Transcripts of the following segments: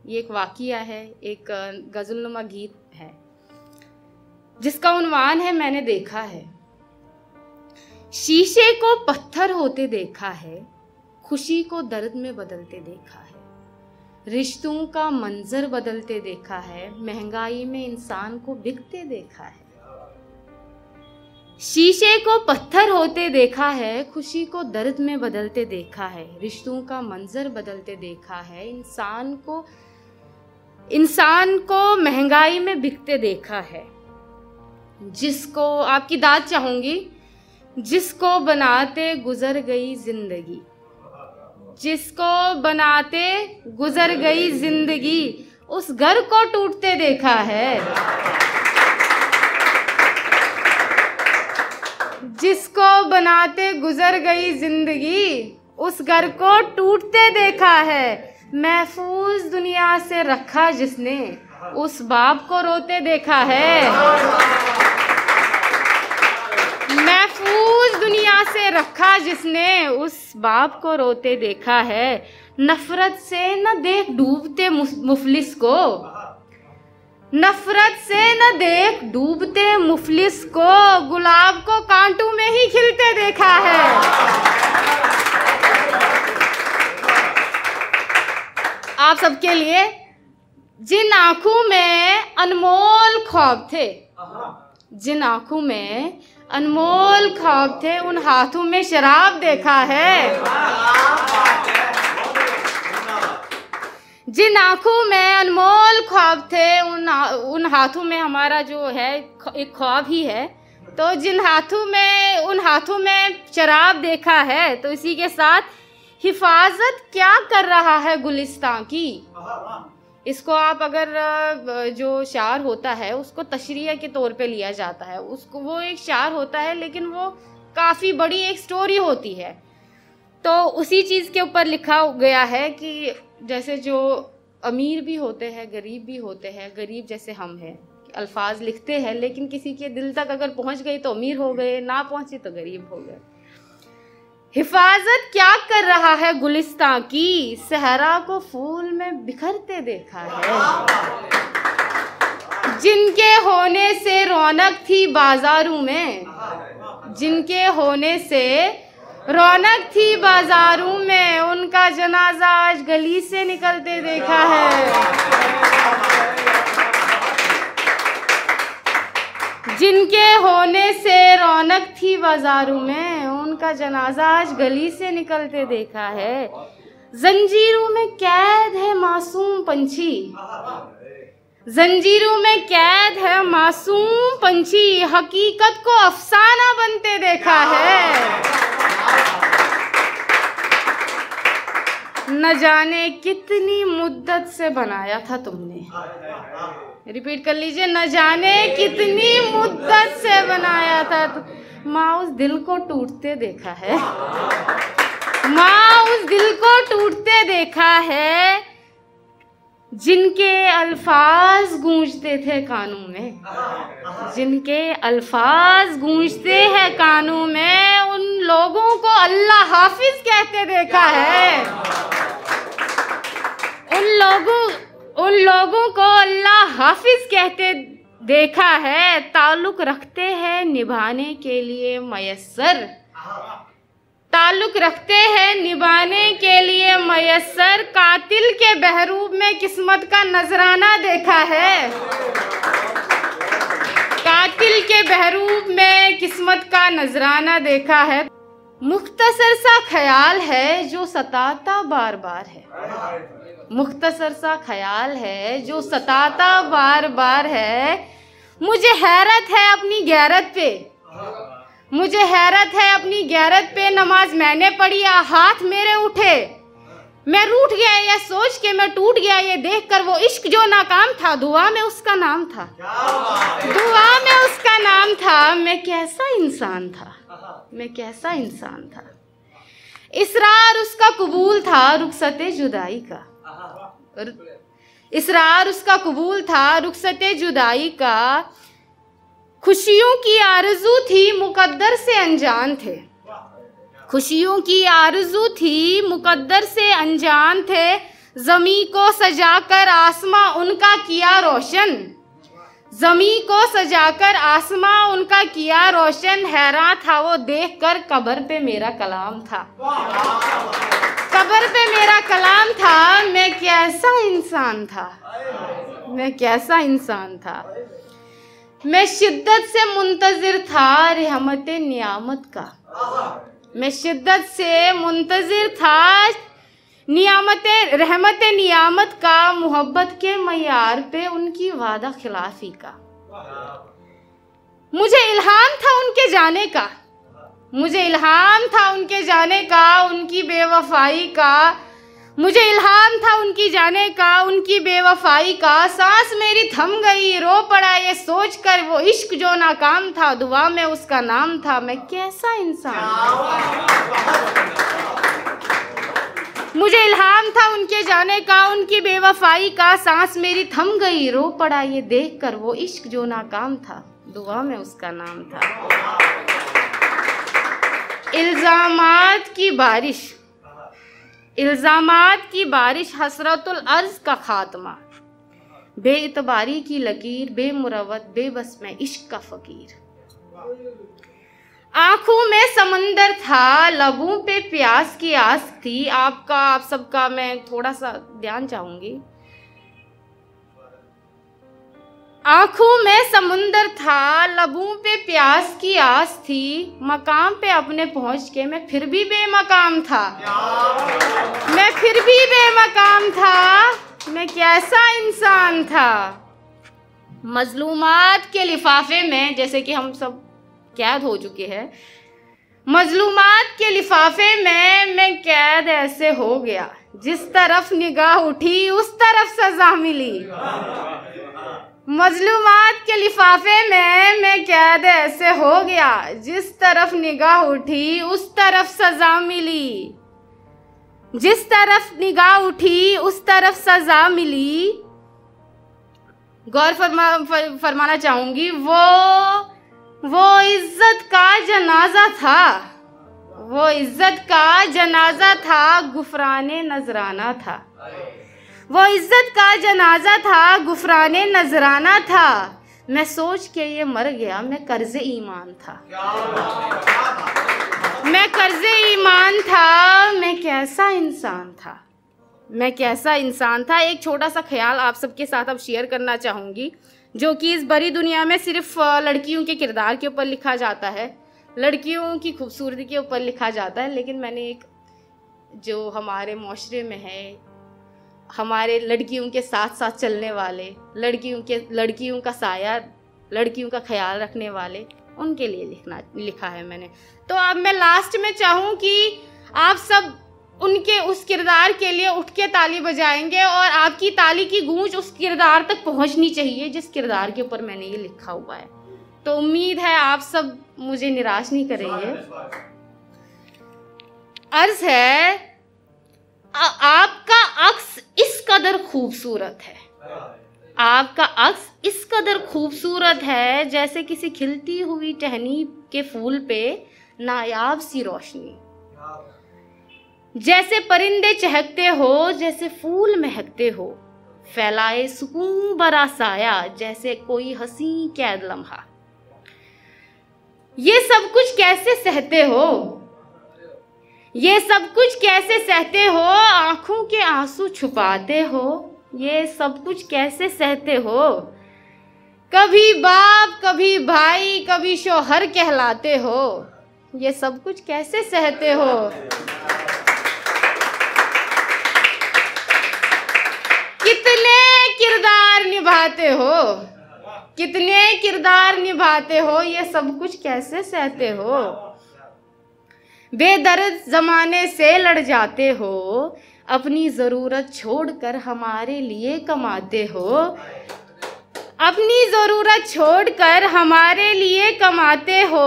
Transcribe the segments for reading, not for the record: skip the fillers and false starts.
ये एक वाक़िया है, एक गज़लनुमा गीत है जिसका उन्वान है मैंने देखा है। शीशे को पत्थर होते देखा है, खुशी को दर्द में बदलते देखा है, रिश्तों का मंजर बदलते देखा है, महंगाई में इंसान को बिकते देखा है। शीशे को पत्थर होते देखा है, खुशी को दर्द में बदलते देखा है, रिश्तों का मंजर बदलते देखा है, इंसान को महंगाई में बिकते देखा है। जिसको आपकी दाद चाहूंगी, जिसको बनाते गुजर गई जिंदगी, जिसको बनाते गुजर गई जिंदगी, उस घर को टूटते देखा है। जिसको बनाते गुजर गई जिंदगी, उस घर को टूटते देखा है। महफूज दुनिया से रखा जिसने, उस बाप को रोते देखा है। महफूज दुनिया से रखा जिसने, उस बाप को रोते देखा है। नफरत से न देख डूबते मुफलिस को, नफरत से न देख डूबते मुफलिस को, गुलाब को कांटों में ही खिलते देखा है। आप सबके लिए, जिन आंखों में अनमोल ख्वाब थे, जिन आंखों में अनमोल ख्वाब थे, उन हाथों में शराब देखा है। जिन आंखों में अनमोल ख्वाब थे, उन हाथों में हमारा जो है एक ख्वाब ही है। तो जिन हाथों में, उन हाथों में शराब देखा है। तो इसी के साथ, हिफाजत क्या कर रहा है गुलिस्तान की। इसको आप अगर जो शार होता है उसको तशरीह के तौर पे लिया जाता है, उसको वो एक शार होता है लेकिन वो काफ़ी बड़ी एक स्टोरी होती है। तो उसी चीज़ के ऊपर लिखा गया है कि जैसे जो अमीर भी होते हैं, गरीब भी होते हैं, गरीब जैसे हम हैं, अल्फाज लिखते हैं लेकिन किसी के दिल तक अगर पहुंच गई तो अमीर हो गए, ना पहुंची तो गरीब हो गए। हिफाजत क्या कर रहा है गुलिस्तान की, सहरा को फूल में बिखरते देखा है। जिनके होने से रौनक थी बाजारों में, जिनके होने से रौनक थी बाजारों में, उनका जनाजा आज गली से निकलते देखा है। जिनके होने से रौनक थी बाजारों में, उनका जनाजा आज गली से निकलते देखा है। जंजीरों में कैद है मासूम पंछी, जंजीरों में कैद है मासूम पंछी, हकीकत को अफसाना बनते देखा है। न जाने कितनी मुद्दत से बनाया था तुमने, रिपीट कर लीजिए, न जाने कितनी मुद्दत से बनाया था। माँ उस दिल को टूटते देखा है, माँ उस दिल को टूटते देखा है, जिनके अल्फाज गूंजते थे कानों में, जिनके अल्फाज गूंजते हैं कानों में, उन लोगों को अल्लाह हाफिज कहते देखा है। उन लोगों को अल्लाह हाफिज कहते देखा है। ताल्लुक रखते हैं निभाने के लिए मयस्सर, ताल्लुक रखते हैं निभाने के लिए मयस्सर, कातिल के बहरूब में किस्मत का नजराना देखा है। कातिल के बहरूब में किस्मत का नजराना देखा है। मुख्तसर सा ख्याल है जो सताता बार बार है, मुख्तसर सा ख्याल है जो सताता बार बार है। मुझे हैरत है अपनी गैरत पे, मुझे हैरत है अपनी गैरत पे, नमाज मैंने पढ़ी हाथ मेरे उठे, मैं रूठ गया ये सोच के मैं टूट गया ये देख कर, वो इश्क जो नाकाम था दुआ में उसका नाम था, दुआ में उसका नाम था। मैं कैसा इंसान था, मैं कैसा इंसान था। इसरार उसका कबूल था रुखसते जुदाई का, इसरार उसका कबूल था रुखसते जुदाई का। खुशियों की आरज़ू थी मुकद्दर से अनजान थे, खुशियों की आरज़ू थी मुकद्दर से अनजान थे। ज़मीं को सजाकर आसमां उनका किया रोशन, ज़मीं को सजाकर आसमां उनका किया रोशन। हैरान था वो देखकर कब्र पे मेरा कलाम था, कब्र पे मेरा कलाम था। मैं कैसा इंसान था, मैं कैसा इंसान था। मैं शिद्दत से मुंतज़िर था रहमत नियामत का, मैं शिद्दत से मुंतज़िर था रहमत नियामत का, मोहब्बत के मयार पे उनकी वादा खिलाफी का। मुझे इल्हाम था उनके जाने का, मुझे इल्हाम था उनके जाने का, उनकी बेवफाई का। मुझे इल्हाम था उनकी जाने का, उनकी बेवफाई का। सांस मेरी थम गई, रो पड़ा ये सोच कर वो इश्क जो नाकाम था, दुआ में उसका नाम था। मैं कैसा इंसान, मुझे इल्हाम था उनके जाने का, उनकी बेवफाई का। सांस मेरी थम गई, रो पड़ा ये देख कर वो इश्क जो नाकाम था, दुआ में उसका नाम था। इल्जामात की बारिश, इल्जामात की बारिश, हसरतुल अर्ज का खात्मा, बेइतबारी की लकीर, बेमुरवत बेबस में इश्क का फकीर। आंखों में समंदर था, लबों पे प्यास की आस थी। आप सबका मैं थोड़ा सा ध्यान चाहूंगी। आंखों में समुंदर था, लबों पे प्यास की आस थी। मकाम पे अपने पहुंच के मैं फिर भी बेमकाम था, मैं फिर भी बेमकाम था। मैं कैसा इंसान था। मजलूमात के लिफाफे में, जैसे कि हम सब कैद हो चुके हैं, मजलूमात के लिफाफे में मैं कैद ऐसे हो गया, जिस तरफ निगाह उठी उस तरफ सजा मिली। मजलूमात के लिफाफे में मैं कैद ऐसे हो गया, जिस तरफ निगाह उठी उस तरफ सजा मिली, जिस तरफ निगाह उठी उस तरफ सजा मिली। गौर फरमाना चाहूंगी, वो इज्जत का जनाजा था, वो इज्जत का जनाजा था, गुफराने नजराना था। वो इज्जत का जनाजा था, गुफराने नजराना था। मैं सोच के ये मर गया, मैं कर्ज़े ईमान था, मैं कर्ज़े ईमान था। मैं कैसा इंसान था, मैं कैसा इंसान था। एक छोटा सा ख्याल आप सबके साथ अब शेयर करना चाहूँगी, जो कि इस बड़ी दुनिया में सिर्फ लड़कियों के किरदार के ऊपर लिखा जाता है, लड़कियों की खूबसूरती के ऊपर लिखा जाता है। लेकिन मैंने एक जो हमारे माशरे में है, हमारे लड़कियों के साथ साथ चलने वाले, लड़कियों का साया, लड़कियों का ख्याल रखने वाले, उनके लिए लिखा है मैंने। तो अब मैं लास्ट में चाहूँ कि आप सब उनके उस किरदार के लिए उठ के ताली बजाएंगे, और आपकी ताली की गूंज उस किरदार तक पहुंचनी चाहिए जिस किरदार के ऊपर मैंने ये लिखा हुआ है। तो उम्मीद है आप सब मुझे निराश नहीं करेंगे। अर्ज है, आपका अक्स इस कदर खूबसूरत है, आपका अक्स इस कदर खूबसूरत है, जैसे किसी खिलती हुई टहनी के फूल पे नायाब सी रोशनी। जैसे परिंदे चहकते हो, जैसे फूल महकते हो, फैलाए सुकून भरा साया, जैसे कोई हंसी कैद लम्हा। ये सब कुछ कैसे सहते हो, ये सब कुछ कैसे सहते हो, आंखों के आंसू छुपाते हो, ये सब कुछ कैसे सहते हो। कभी बाप, कभी भाई, कभी शौहर कहलाते हो, ये सब कुछ कैसे सहते हो। कितने किरदार निभाते हो, कितने किरदार निभाते हो, ये सब कुछ कैसे सहते हो। बेदर्द जमाने से लड़ जाते हो, अपनी ज़रूरत छोड़कर हमारे लिए कमाते हो, अपनी ज़रूरत छोड़कर हमारे लिए कमाते हो।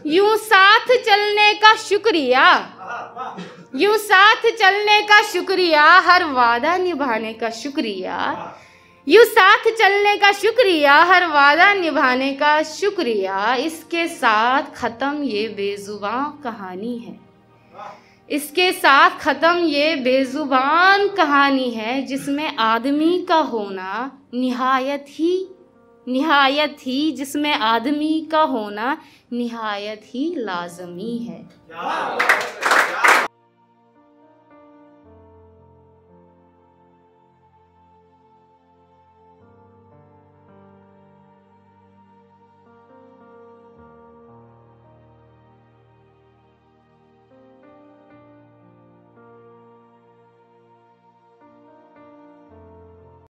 यूं साथ चलने का शुक्रिया, यूं साथ चलने का शुक्रिया, हर वादा निभाने का शुक्रिया, यूं साथ चलने का शुक्रिया, हर वादा निभाने का शुक्रिया। इसके साथ ख़त्म ये बेजुबां कहानी है, इसके साथ ख़त्म ये बेज़ुबान कहानी है, जिसमें आदमी का होना निहायत ही जिसमें आदमी का होना निहायत ही लाज़मी है।